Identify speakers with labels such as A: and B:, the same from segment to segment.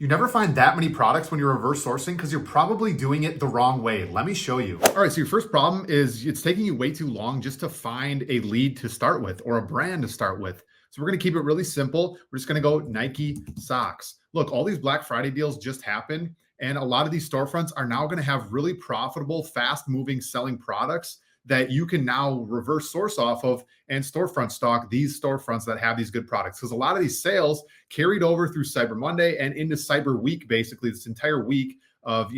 A: You never find that many products when you're reverse sourcing because you're probably doing it the wrong way. Let me show you. All right, so your first problem is it's taking you way too long just to find a lead to start with or a brand to start with. So we're going to keep it really simple. We're just going to go Nike socks. Look, all these Black Friday deals just happened, and a lot of these storefronts are now going to have really profitable, fast moving selling products that you can now reverse source off of and storefront stock these storefronts that have these good products. Because a lot of these sales carried over through Cyber Monday and into Cyber Week, basically this entire week of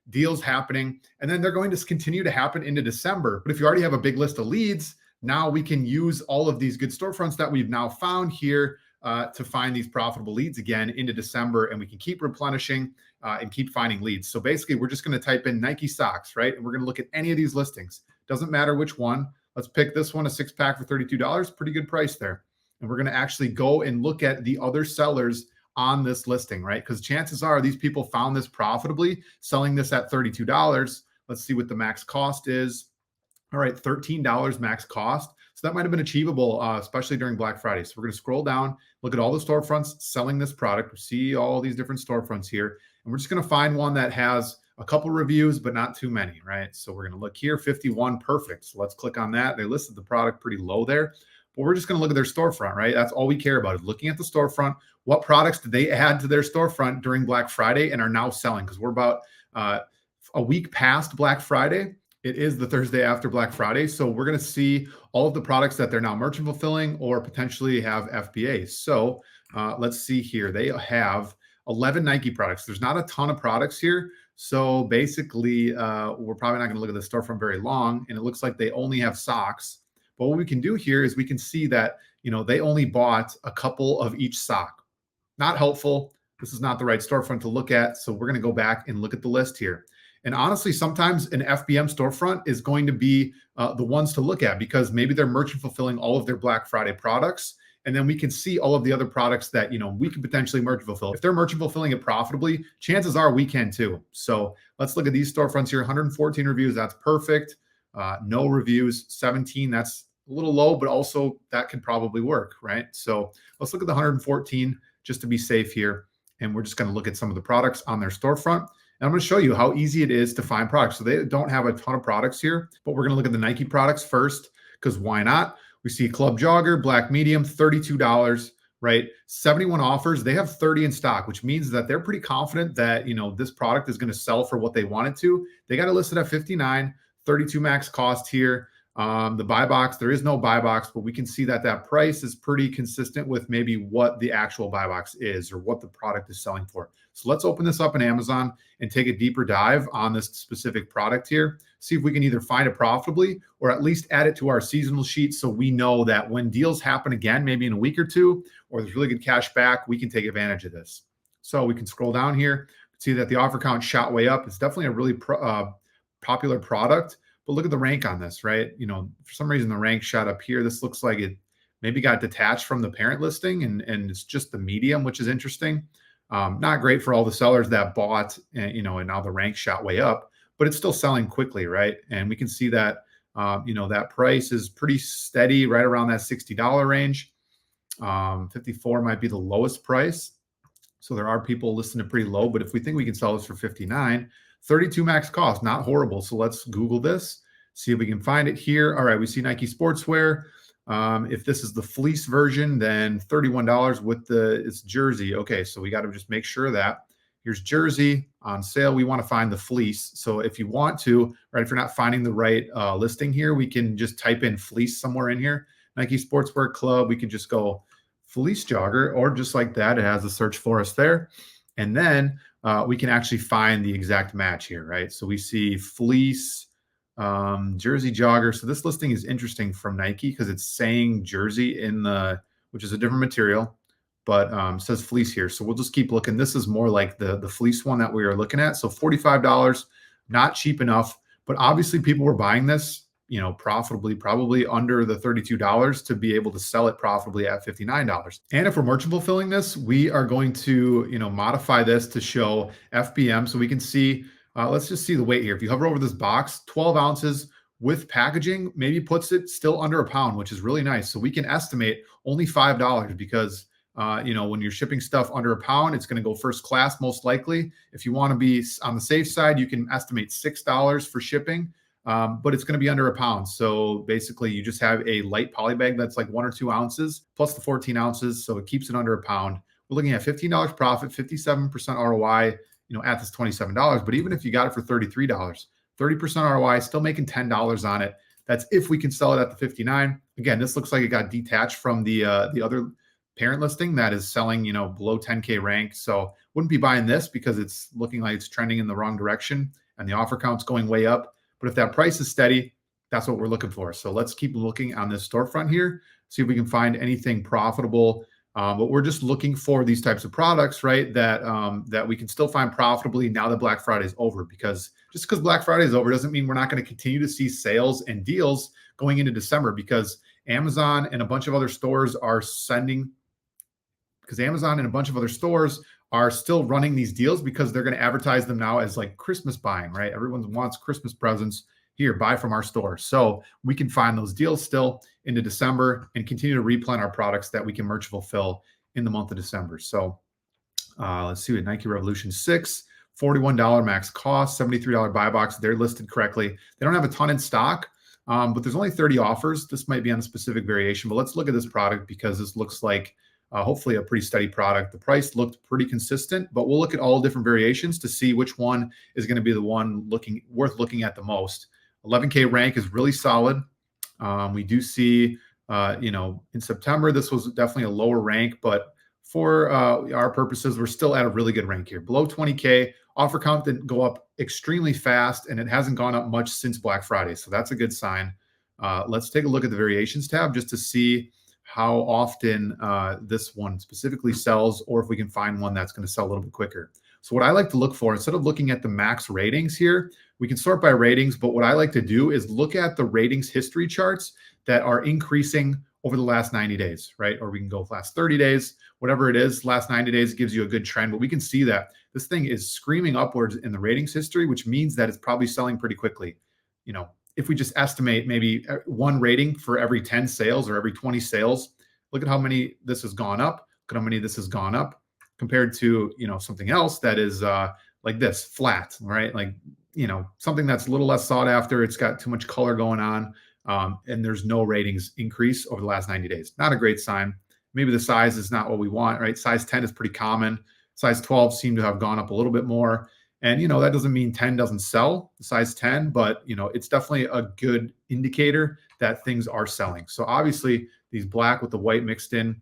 A: deals happening. And then they're going to continue to happen into December. But if you already have a big list of leads, now we can use all of these good storefronts that we've now found here to find these profitable leads again into December, and we can keep replenishing and keep finding leads. So basically, we're just going to type in Nike socks, right? And we're going to look at any of these listings. Doesn't matter which one. Let's pick this one, a 6-pack for $32. Pretty good price there. And we're going to actually go and look at the other sellers on this listing, right? Because chances are these people found this profitably, selling this at $32. Let's see what the max cost is. All right, $13 max cost. So that might have been achievable, especially during Black Friday. So we're going to scroll down, look at all the storefronts selling this product. We see all these different storefronts here. And we're just going to find one that has a couple reviews, but not too many, right? So we're going to look here, 51, perfect. So let's click on that. They listed the product pretty low there, but we're just going to look at their storefront, right? That's all we care about is looking at the storefront. What products did they add to their storefront during Black Friday and are now selling? Because we're about a week past Black Friday. It is the Thursday after Black Friday. So we're going to see all of the products that they're now merchant fulfilling or potentially have FBAs. So let's see here. They have 11 Nike products. There's not a ton of products here. So basically, we're probably not going to look at the storefront very long. And it looks like they only have socks. But what we can do here is we can see that, they only bought a couple of each sock. Not helpful. This is not the right storefront to look at. So we're going to go back and look at the list here. And honestly, sometimes an FBM storefront is going to be the ones to look at because maybe they're merchant fulfilling all of their Black Friday products. And then we can see all of the other products that, we could potentially merchant fulfill. If they're merchant fulfilling it profitably, chances are we can too. So let's look at these storefronts here. 114 reviews. That's perfect. No reviews. 17. That's a little low, but also that could probably work, right? So let's look at the 114 just to be safe here. And we're just going to look at some of the products on their storefront. And I'm going to show you how easy it is to find products. So they don't have a ton of products here, but we're going to look at the Nike products first because why not? We see Club Jogger, Black Medium, $32, right? 71 offers. They have 30 in stock, which means that they're pretty confident that, this product is going to sell for what they want it to. They got it listed at 59, 32 max cost here. The buy box, there is no buy box, but we can see that price is pretty consistent with maybe what the actual buy box is or what the product is selling for. So let's open this up in Amazon and take a deeper dive on this specific product here. See if we can either find it profitably or at least add it to our seasonal sheet so we know that when deals happen again, maybe in a week or two, or there's really good cash back, we can take advantage of this. So we can scroll down here, see that the offer count shot way up. It's definitely a really popular product. But look at the rank on this, right? For some reason, the rank shot up here. This looks like it maybe got detached from the parent listing and it's just the medium, which is interesting. Not great for all the sellers that bought, and now the rank shot way up, but it's still selling quickly, right? And we can see that, that price is pretty steady right around that $60 range. 54 might be the lowest price. So there are people listing it pretty low, but if we think we can sell this for 59, 32 max cost, not horrible. So let's Google this, see if we can find it here. All right, we see Nike Sportswear. If this is the fleece version, then $31 with it's jersey. Okay, so we got to just make sure that here's jersey on sale. We want to find the fleece. So if you want to, right, if you're not finding the right listing here, we can just type in fleece somewhere in here. Nike Sportswear Club, we can just go fleece jogger, or just like that, it has a search for us there. And then we can actually find the exact match here, right? So we see fleece, jersey jogger. So this listing is interesting from Nike because it's saying jersey which is a different material, but says fleece here. So we'll just keep looking. This is more like the fleece one that we are looking at. So $45, not cheap enough, but obviously people were buying this, profitably, probably under the $32 to be able to sell it profitably at $59. And if we're merchant fulfilling this, we are going to, modify this to show FBM. So we can see, let's just see the weight here. If you hover over this box, 12 ounces with packaging, maybe puts it still under a pound, which is really nice. So we can estimate only $5 because When you're shipping stuff under a pound, it's going to go first class most likely. If you want to be on the safe side, you can estimate $6 for shipping, but it's going to be under a pound. So basically, you just have a light poly bag that's like 1 or 2 ounces plus the 14 ounces, so it keeps it under a pound. We're looking at $15 profit, 57% ROI. At this $27. But even if you got it for $33, 30% ROI, still making $10 on it. That's if we can sell it at the 59. Again, this looks like it got detached from the other parent listing that is selling, below 10K rank. So wouldn't be buying this because it's looking like it's trending in the wrong direction and the offer count's going way up. But if that price is steady, that's what we're looking for. So let's keep looking on this storefront here, see if we can find anything profitable. But we're just looking for these types of products, right? That we can still find profitably now that Black Friday is over. Because just because Black Friday is over doesn't mean we're not going to continue to see sales and deals going into December, because Amazon and a bunch of other stores are still running these deals because they're going to advertise them now as like Christmas buying, right? Everyone wants Christmas presents. Here, buy from our store. So we can find those deals still into December and continue to replan our products that we can merch fulfill in the month of December. So let's see, with Nike Revolution 6, $41 max cost, $73 buy box. They're listed correctly. They don't have a ton in stock, but there's only 30 offers. This might be on a specific variation, but let's look at this product because this looks like hopefully a pretty steady product. The price looked pretty consistent, but we'll look at all different variations to see which one is going to be the one worth looking at the most. 11K rank is really solid. We do see, in September, this was definitely a lower rank, but for our purposes, we're still at a really good rank here. Below 20K, offer count didn't go up extremely fast, and it hasn't gone up much since Black Friday. So that's a good sign. Let's take a look at the variations tab just to see how often this one specifically sells, or if we can find one that's going to sell a little bit quicker. So what I like to look for, instead of looking at the max ratings here, we can sort by ratings, but what I like to do is look at the ratings history charts that are increasing over the last 90 days, right? Or we can go last 30 days, whatever it is. Last 90 days gives you a good trend, but we can see that this thing is screaming upwards in the ratings history, which means that it's probably selling pretty quickly. If we just estimate maybe one rating for every 10 sales or every 20 sales, look at how many this has gone up. Look at how many this has gone up compared to, something else that is like this, flat, right? Like, something that's a little less sought after. It's got too much color going on, and there's no ratings increase over the last 90 days. Not a great sign. Maybe the size is not what we want, right? Size 10 is pretty common. Size 12 seem to have gone up a little bit more. And, that doesn't mean 10 doesn't sell, the size 10, but, it's definitely a good indicator that things are selling. So obviously these black with the white mixed in,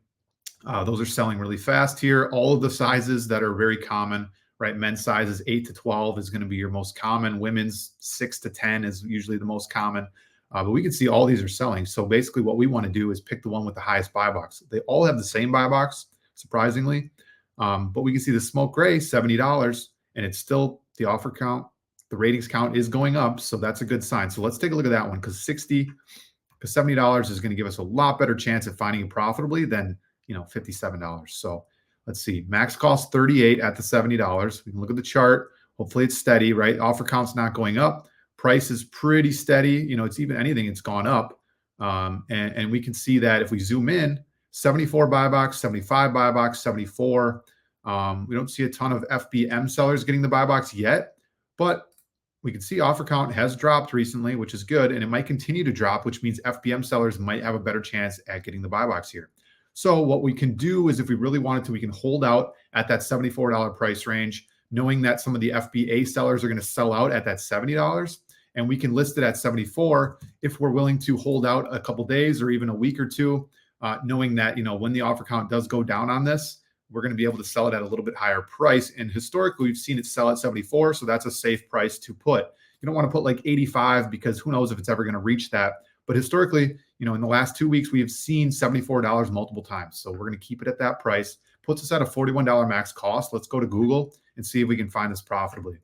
A: those are selling really fast here. All of the sizes that are very common, right? Men's sizes 8 to 12 is going to be your most common. Women's 6 to 10 is usually the most common. But we can see all these are selling. So basically what we want to do is pick the one with the highest buy box. They all have the same buy box, surprisingly. But we can see the smoke gray, $70, and it's still the offer count. The ratings count is going up. So that's a good sign. So let's take a look at that one, because $70 is going to give us a lot better chance at finding it profitably than, $57. So let's see, max cost 38 at the $70. We can look at the chart. Hopefully it's steady, right? Offer count's not going up. Price is pretty steady. It's even anything, it's gone up. And we can see that if we zoom in, 74 buy box, 75 buy box, 74. We don't see a ton of FBM sellers getting the buy box yet, but we can see offer count has dropped recently, which is good. And it might continue to drop, which means FBM sellers might have a better chance at getting the buy box here. So what we can do is, if we really wanted to, we can hold out at that $74 price range, knowing that some of the FBA sellers are going to sell out at that $70. And we can list it at 74 if we're willing to hold out a couple days or even a week or two, knowing that, when the offer count does go down on this, we're going to be able to sell it at a little bit higher price. And historically, we've seen it sell at 74. So that's a safe price to put. You don't want to put like 85, because who knows if it's ever going to reach that. But historically, in the last 2 weeks, we have seen $74 multiple times. So we're going to keep it at that price. Puts us at a $41 max cost. Let's go to Google and see if we can find this profitably.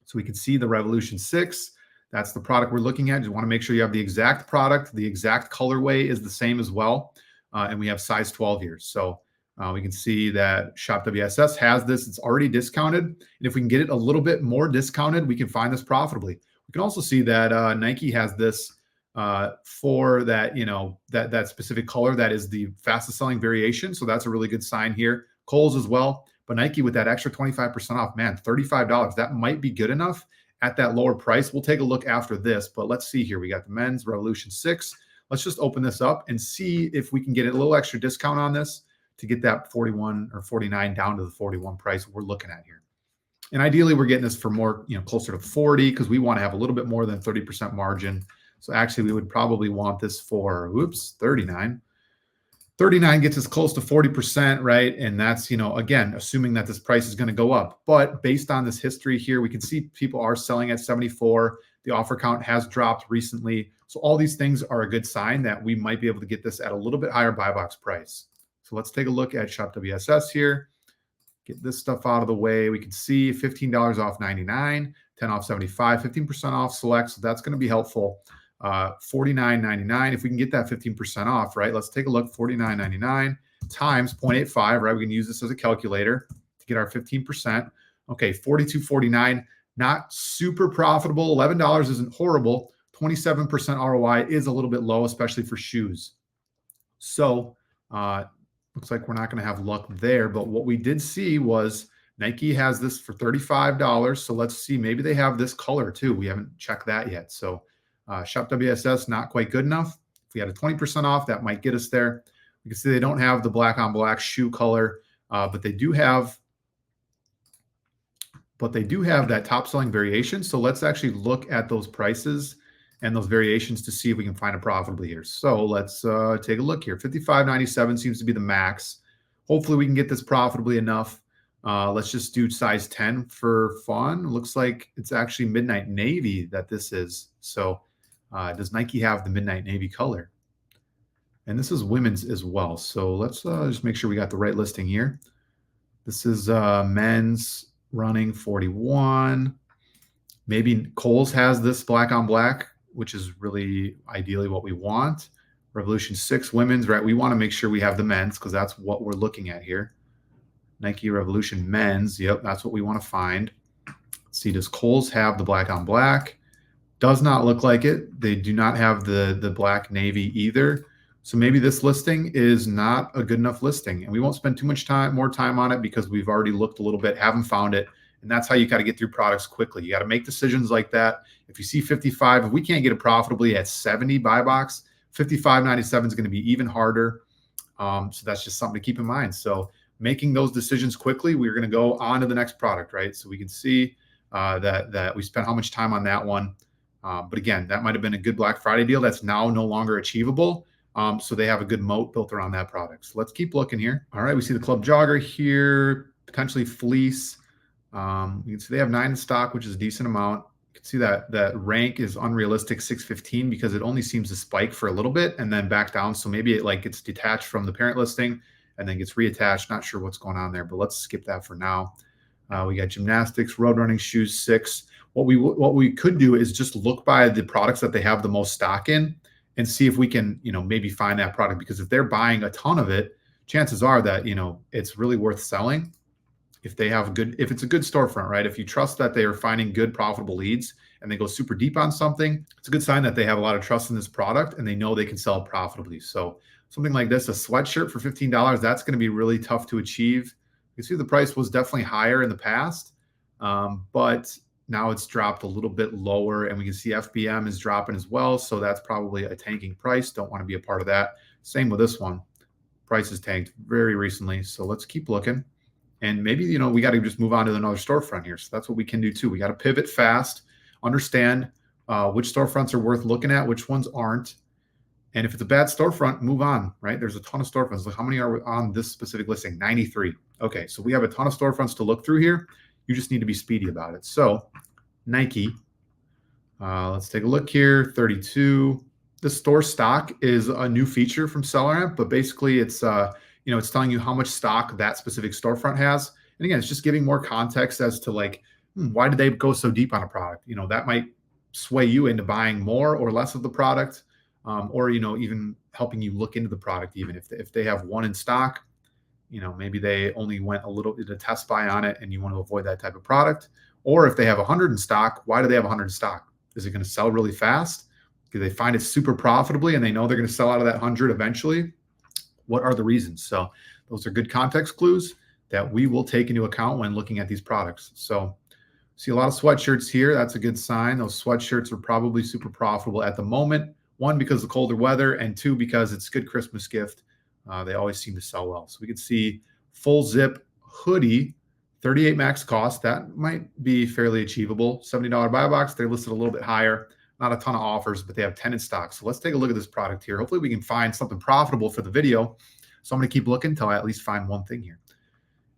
A: So we can see the Revolution 6. That's the product we're looking at. You want to make sure you have the exact product. The exact colorway is the same as well. And we have size 12 here. So we can see that Shop WSS has this. It's already discounted. And if we can get it a little bit more discounted, we can find this profitably. We can also see that Nike has this for that, that specific color. That is the fastest selling variation. So that's a really good sign here. Kohl's as well. But Nike with that extra 25% off, man, $35. That might be good enough at that lower price. We'll take a look after this, but let's see here. We got the men's Revolution 6. Let's just open this up and see if we can get a little extra discount on this to get that 41 or 49 down to the 41 price we're looking at here. And ideally, we're getting this for more, closer to 40 because we want to have a little bit more than 30% margin. So actually, we would probably want this for, 39. 39 gets us close to 40%, right? And that's, again, assuming that this price is going to go up. But based on this history here, we can see people are selling at 74. The offer count has dropped recently. So all these things are a good sign that we might be able to get this at a little bit higher buy box price. So let's take a look at Shop WSS here. Get this stuff out of the way. We can see $15 off 99, 10 off 75, 15% off select. So that's going to be helpful. $49.99. If we can get that 15% off, right? Let's take a look. $49.99 times 0.85, right? We can use this as a calculator to get our 15%. Okay, $42.49. Not super profitable. $11 isn't horrible. 27% ROI is a little bit low, especially for shoes. So looks like we're not going to have luck there. But what we did see was Nike has this for $35. So let's see. Maybe they have this color too. We haven't checked that yet. So Shop WSS, not quite good enough. If we had a 20% off, that might get us there. We can see they don't have the black on black shoe color, but they do have that top selling variation. So let's actually look at those prices and those variations to see if we can find it profitably here. So let's take a look here. $55.97 seems to be the max. Hopefully we can get this profitably enough. Let's just do size 10 for fun. It looks like it's actually midnight navy that this is. So does Nike have the midnight navy color? And this is women's as well. So let's just make sure we got the right listing here. This is men's running 41. Maybe Kohl's has this black on black, which is really ideally what we want. Revolution 6 women's, right? We want to make sure we have the men's because that's what we're looking at here. Nike Revolution men's. Yep, that's what we want to find. Let's see, does Kohl's have the black on black? Does not look like it. They do not have the black navy either. So maybe this listing is not a good enough listing. And we won't spend too much more time on it because we've already looked a little bit, haven't found it. And that's how you got to get through products quickly. You got to make decisions like that. If you see 55, if we can't get it profitably at 70 buy box, 55.97 is going to be even harder. So that's just something to keep in mind. So making those decisions quickly, we're going to go on to the next product, right? So we can see that we spent how much time on that one. But again, that might have been a good Black Friday deal that's now no longer achievable. So they have a good moat built around that product. So let's keep looking here. All right, we see the Club Jogger here, potentially fleece. You can see they have 9 in stock, which is a decent amount. You can see that rank is unrealistic 615 because it only seems to spike for a little bit and then back down. So maybe it gets detached from the parent listing and then gets reattached. Not sure what's going on there, but let's skip that for now. We got gymnastics, road running shoes 6. What we could do is just look by the products that they have the most stock in and see if we can, maybe find that product, because if they're buying a ton of it, chances are that, it's really worth selling. If it's a good storefront, right? If you trust that they are finding good profitable leads and they go super deep on something, it's a good sign that they have a lot of trust in this product and they know they can sell it profitably. So something like this, a sweatshirt for $15, that's going to be really tough to achieve. You see the price was definitely higher in the past, but now it's dropped a little bit lower, and we can see FBM is dropping as well. So that's probably a tanking price. Don't want to be a part of that. Same with this one. Price has tanked very recently. So let's keep looking. And maybe, we got to just move on to another storefront here. So that's what we can do too. We got to pivot fast, understand which storefronts are worth looking at, which ones aren't. And if it's a bad storefront, move on, right? There's a ton of storefronts. Like, how many are on this specific listing? 93. Okay, so we have a ton of storefronts to look through here. You just need to be speedy about it. So Nike, let's take a look here, 32. The store stock is a new feature from SellerAmp, but basically it's it's telling you how much stock that specific storefront has. And again, it's just giving more context as to why did they go so deep on a product? That might sway you into buying more or less of the product, or even helping you look into the product. Even if they have 1 in stock, maybe they only went a little bit of test buy on it and you want to avoid that type of product. Or if they have 100 in stock, why do they have 100 in stock? Is it going to sell really fast? Do they find it super profitably and they know they're going to sell out of that 100 eventually? What are the reasons? So those are good context clues that we will take into account when looking at these products. So see a lot of sweatshirts here. That's a good sign. Those sweatshirts are probably super profitable at the moment. One, because of the colder weather, and two, because it's a good Christmas gift. They always seem to sell well. So we can see full zip hoodie, 38 max cost. That might be fairly achievable. $70 buy box. They're listed a little bit higher. Not a ton of offers, but they have 10 in stock. So let's take a look at this product here. Hopefully we can find something profitable for the video. So I'm going to keep looking until I at least find one thing here.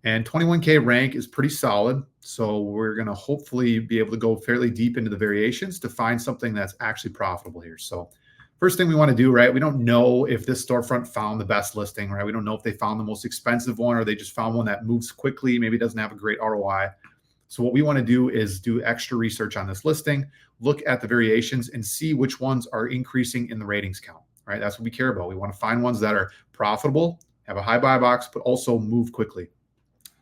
A: And 21K rank is pretty solid. So we're going to hopefully be able to go fairly deep into the variations to find something that's actually profitable here. So first thing we want to do, right? We don't know if this storefront found the best listing, right? We don't know if they found the most expensive one or they just found one that moves quickly, maybe doesn't have a great ROI. So what we want to do is do extra research on this listing, look at the variations and see which ones are increasing in the ratings count, right? That's what we care about. We want to find ones that are profitable, have a high buy box, but also move quickly.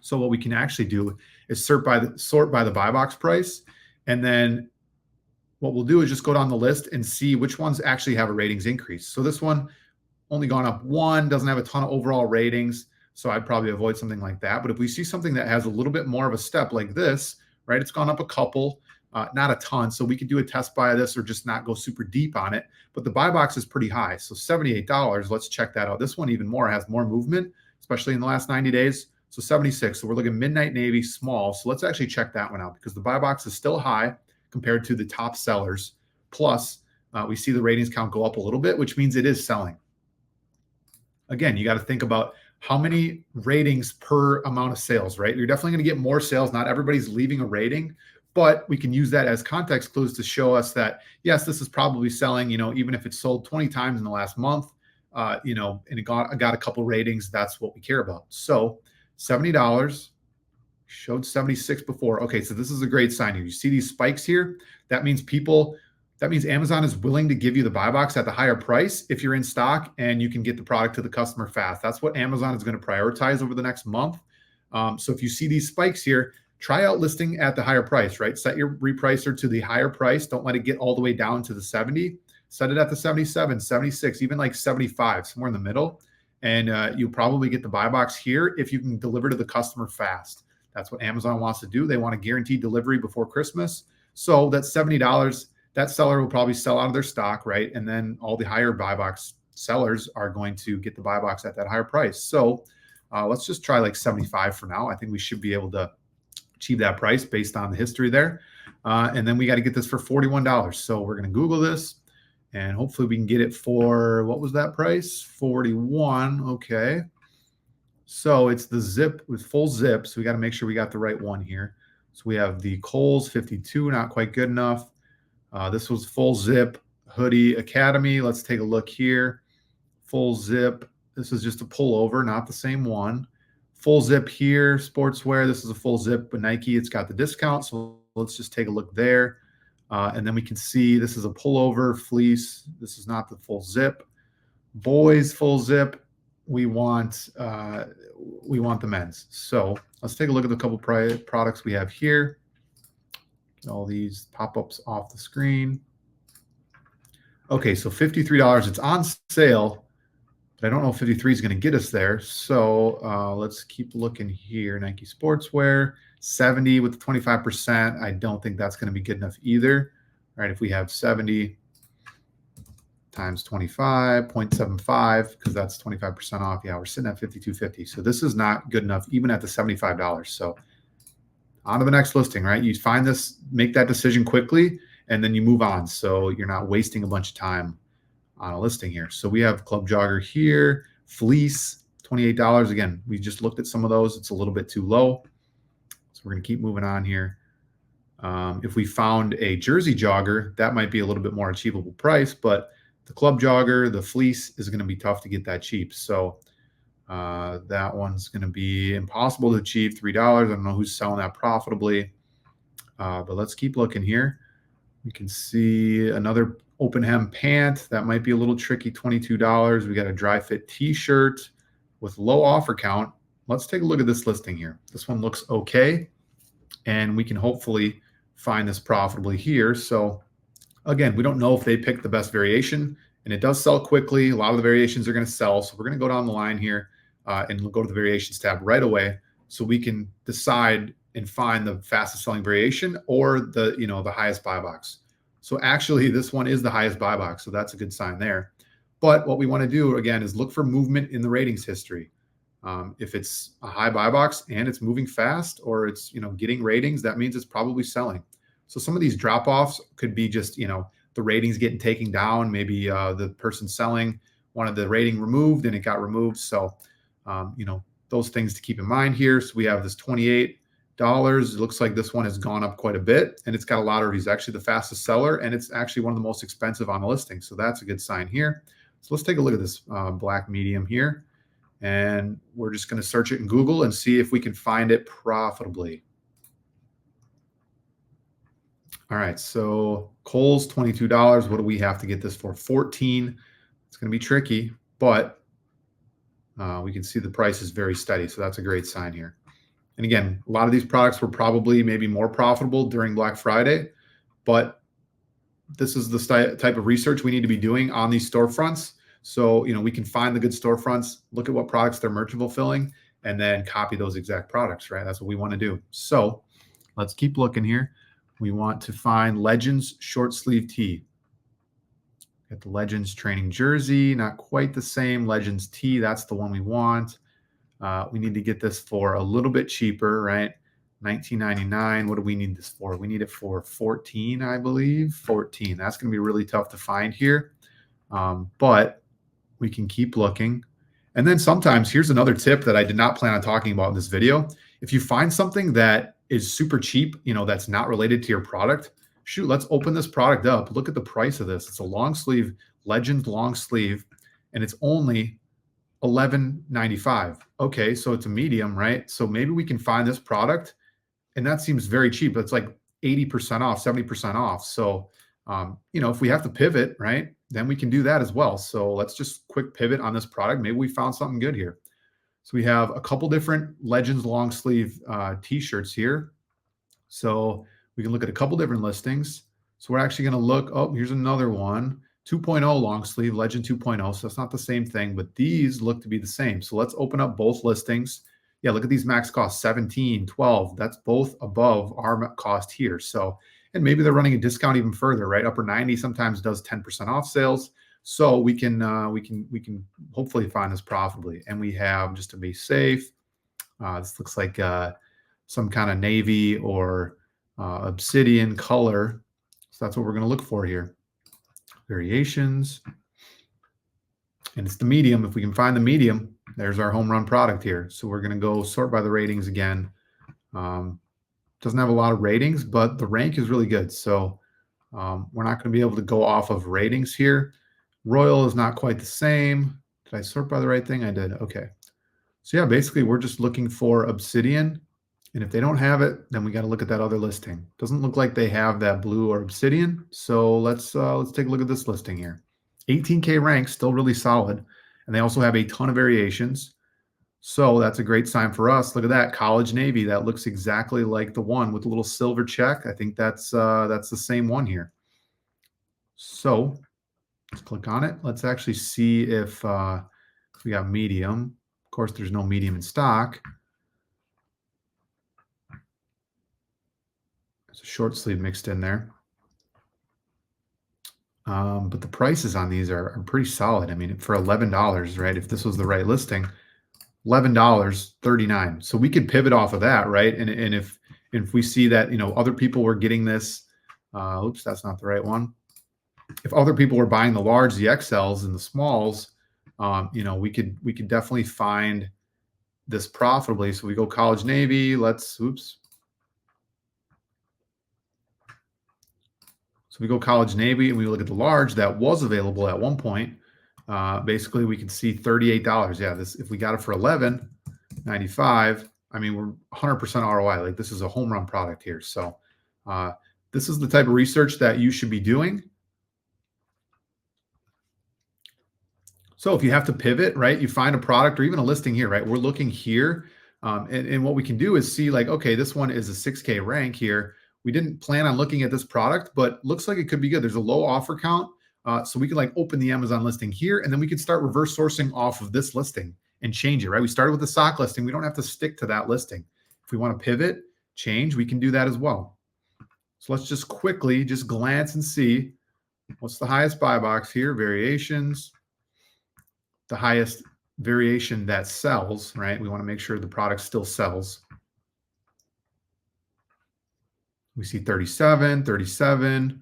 A: So what we can actually do is sort by the buy box price. And then what we'll do is just go down the list and see which ones actually have a ratings increase. So this one only gone up one, doesn't have a ton of overall ratings. So I'd probably avoid something like that. But if we see something that has a little bit more of a step like this, right? It's gone up a couple, not a ton. So we could do a test buy of this or just not go super deep on it. But the buy box is pretty high. So $78, let's check that out. This one even more, has more movement, especially in the last 90 days. So 76. So we're looking midnight navy small. So let's actually check that one out because the buy box is still high compared to the top sellers. Plus, we see the ratings count go up a little bit, which means it is selling. Again, you got to think about how many ratings per amount of sales, right? You're definitely going to get more sales. Not everybody's leaving a rating, but we can use that as context clues to show us that, yes, this is probably selling, even if it's sold 20 times in the last month, and it got a couple ratings, that's what we care about. So $70, showed 76 before. Okay, so this is a great sign here. You see these spikes here? That means Amazon is willing to give you the buy box at the higher price if you're in stock and you can get the product to the customer fast. That's what Amazon is going to prioritize over the next month. So if you see these spikes here, try out listing at the higher price, right? Set your repricer to the higher price. Don't let it get all the way down to the 70. Set it at the 77, 76, even like 75, somewhere in the middle. And you'll probably get the buy box here if you can deliver to the customer fast. That's what Amazon wants to do. They want to guarantee delivery before Christmas. So that $70, that seller will probably sell out of their stock, right? And then all the higher buy box sellers are going to get the buy box at that higher price. So let's just try like 75 for now. I think we should be able to achieve that price based on the history there. And then we got to get this for $41. So we're going to Google this and hopefully we can get it for, what was that price? 41. Okay. So it's the zip with full zip. So we got to make sure we got the right one here. So we have the Kohl's 52, not quite good enough. This was full zip hoodie academy. Let's take a look here. Full zip. This is just a pullover, not the same one. Full zip here, sportswear. This is a full zip with Nike. It's got the discount. So let's just take a look there. And then we can see this is a pullover fleece. This is not the full zip. Boys full zip. We want the men's. So let's take a look at the couple products we have here. All these pop-ups off the screen. Okay, so $53. It's on sale, but I don't know if 53 is going to get us there. So let's keep looking here. Nike Sportswear, 70 with the 25%. I don't think that's going to be good enough either. All right, if we have 70 times 25.75, because that's 25% off. Yeah, we're sitting at $52.50. So this is not good enough even at the $75. So on to the next listing, right? You find this, make that decision quickly, and then you move on. So you're not wasting a bunch of time on a listing here. So we have Club Jogger here, fleece, $28. Again, we just looked at some of those. It's a little bit too low. So we're going to keep moving on here. If we found a jersey jogger, that might be a little bit more achievable price, but the Club Jogger, the fleece is going to be tough to get that cheap. So that one's going to be impossible to achieve, $3. I don't know who's selling that profitably, but let's keep looking here. You can see another open hem pant. That might be a little tricky, $22. We got a dry fit t-shirt with low offer count. Let's take a look at this listing here. This one looks okay, and we can hopefully find this profitably here. So Again, we don't know if they picked the best variation, and it does sell quickly. A lot of the variations are going to sell. So we're going to go down the line here and we'll go to the variations tab right away so we can decide and find the fastest selling variation or the highest buy box. So actually this one is the highest buy box. So that's a good sign there. But what we want to do again is look for movement in the ratings history. If it's a high buy box and it's moving fast or it's getting ratings, that means it's probably selling. So some of these drop offs could be just the ratings getting taken down. Maybe the person selling wanted the rating removed and it got removed. So those things to keep in mind here. So we have this $28. It looks like this one has gone up quite a bit and it's got a lot of reviews. Actually the fastest seller, and it's actually one of the most expensive on the listing. So that's a good sign here. So let's take a look at this black medium here. And we're just going to search it in Google and see if we can find it profitably. All right, so Kohl's $22. What do we have to get this for? $14. It's going to be tricky, but we can see the price is very steady. So that's a great sign here. And again, a lot of these products were probably maybe more profitable during Black Friday, but this is the type of research we need to be doing on these storefronts. So, we can find the good storefronts, look at what products they're merchant fulfilling, and then copy those exact products, right? That's what we want to do. So let's keep looking here. We want to find Legends short sleeve tee. Got the Legends training jersey, not quite the same. Legends tee, that's the one we want. We need to get this for a little bit cheaper, right? $19.99. What do we need this for? We need it for $14, I believe. $14. That's going to be really tough to find here. But we can keep looking. And then sometimes, here's another tip that I did not plan on talking about in this video. If you find something that is super cheap, that's not related to your product, shoot, let's open this product up. Look at the price of this. It's a long sleeve, Legends long sleeve, and it's only $11.95. Okay, so it's a medium, right? So maybe we can find this product, and that seems very cheap. It's like 80% off, 70% off. So, if we have to pivot, right, then we can do that as well. So let's just quick pivot on this product. Maybe we found something good here. So we have a couple different Legends long sleeve t-shirts here. So we can look at a couple different listings. So we're actually going to look, oh, here's another one, 2.0 long sleeve, Legend 2.0. So it's not the same thing, but these look to be the same. So let's open up both listings. Yeah, look at these max costs, 17, 12. That's both above our cost here. So, and maybe they're running a discount even further, right? Upper 90 sometimes does 10% off sales. So we can hopefully find this profitably. And we have, just to be safe, this looks like some kind of navy or obsidian color. So that's what we're going to look for here. Variations. And it's the medium. If we can find the medium, there's our home run product here. So we're going to go sort by the ratings again. Doesn't have a lot of ratings, but the rank is really good. So we're not going to be able to go off of ratings here. Royal is not quite the same. Did I sort by the right thing? I did. Okay. So yeah, basically we're just looking for obsidian. And if they don't have it, then we got to look at that other listing. Doesn't look like they have that blue or obsidian. So let's take a look at this listing here. 18K rank, still really solid. And they also have a ton of variations. So that's a great sign for us. Look at that, college navy. That looks exactly like the one with a little silver check. I think that's the same one here. So let's click on it. Let's actually see if we got medium. Of course, there's no medium in stock. There's a short sleeve mixed in there. But the prices on these are pretty solid. I mean, for $11, right? If this was the right listing, $11.39. So we could pivot off of that, right? And if we see that other people were getting this, oops, that's not the right one. If other people were buying the large, the XLs and the smalls, we could definitely find this profitably. So we go college navy. So we go college navy and we look at the large that was available at one point. Basically, we can see $38. Yeah, this, if we got it for $11.95, I mean, we're 100% ROI. Like, this is a home run product here. So this is the type of research that you should be doing. So if you have to pivot, right, you find a product or even a listing here, right? We're looking here. And what we can do is see like, okay, this one is a 6K rank here. We didn't plan on looking at this product, but looks like it could be good. There's a low offer count. So we can like open the Amazon listing here, and then we can start reverse sourcing off of this listing and change it, right? We started with the sock listing. We don't have to stick to that listing. If we want to pivot, change, we can do that as well. So let's just quickly just glance and see what's the highest buy box here, variations, the highest variation that sells, right? We want to make sure the product still sells. We see 37, 37.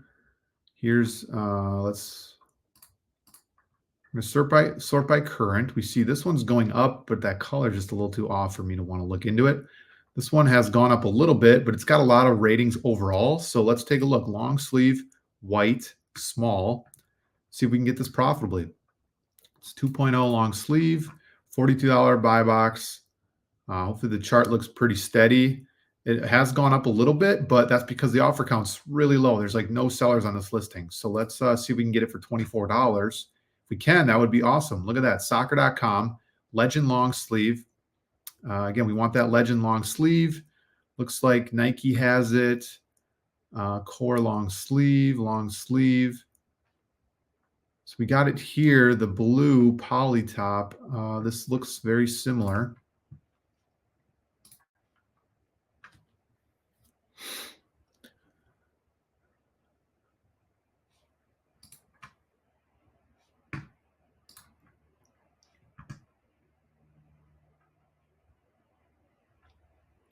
A: Here's, let's sort by current. We see this one's going up, but that color is just a little too off for me to want to look into it. This one has gone up a little bit, but it's got a lot of ratings overall. So let's take a look. Long sleeve, white, small. See if we can get this profitably. It's 2.0 long sleeve, $42 buy box. Hopefully the chart looks pretty steady. It has gone up a little bit, but that's because the offer count's really low. There's like no sellers on this listing. So let's see if we can get it for $24. If we can, that would be awesome. Look at that, soccer.com, legend long sleeve. Again, we want that legend long sleeve. Looks like Nike has it. Core long sleeve, long sleeve. So we got it here, the blue poly top. This looks very similar.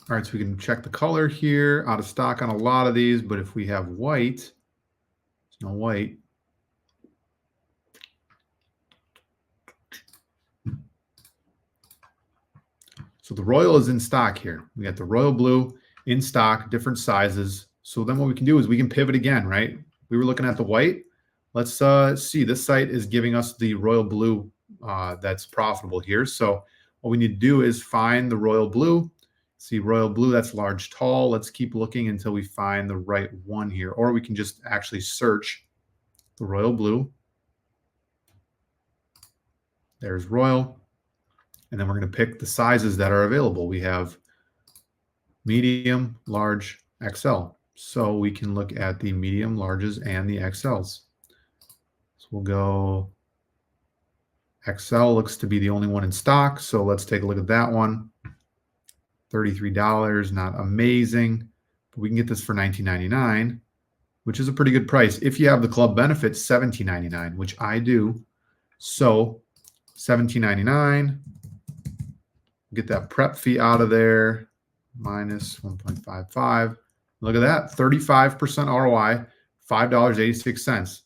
A: All right, so we can check the color here. Out of stock on a lot of these, but if we have white, there's no white. So the Royal is in stock here. We got the Royal Blue in stock, different sizes. So then what we can do is we can pivot again, right? We were looking at the white. Let's see. This site is giving us the Royal Blue that's profitable here. So what we need to do is find the Royal Blue. See Royal Blue, that's large, tall. Let's keep looking until we find the right one here. Or we can just actually search the Royal Blue. There's Royal. And then we're going to pick the sizes that are available. We have medium, large, XL. So we can look at the medium, larges, and the XLs. So we'll go XL looks to be the only one in stock. So let's take a look at that one. $33, not amazing, but we can get this for $19.99, which is a pretty good price. If you have the club benefit, $17.99, which I do. So $17.99, get that prep fee out of there, minus 1.55. Look at that, 35% ROI, $5.86.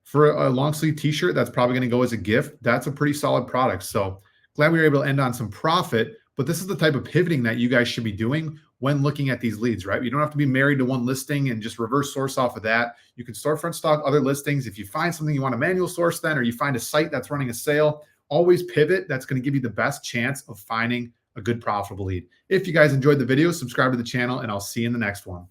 A: For a long sleeve t-shirt, that's probably going to go as a gift. That's a pretty solid product. So glad we were able to end on some profit. But this is the type of pivoting that you guys should be doing when looking at these leads, right? You don't have to be married to one listing and just reverse source off of that. You can storefront stock other listings. If you find something you want to manual source then, or you find a site that's running a sale, always pivot. That's going to give you the best chance of finding a good profitable lead. If you guys enjoyed the video, subscribe to the channel, and I'll see you in the next one.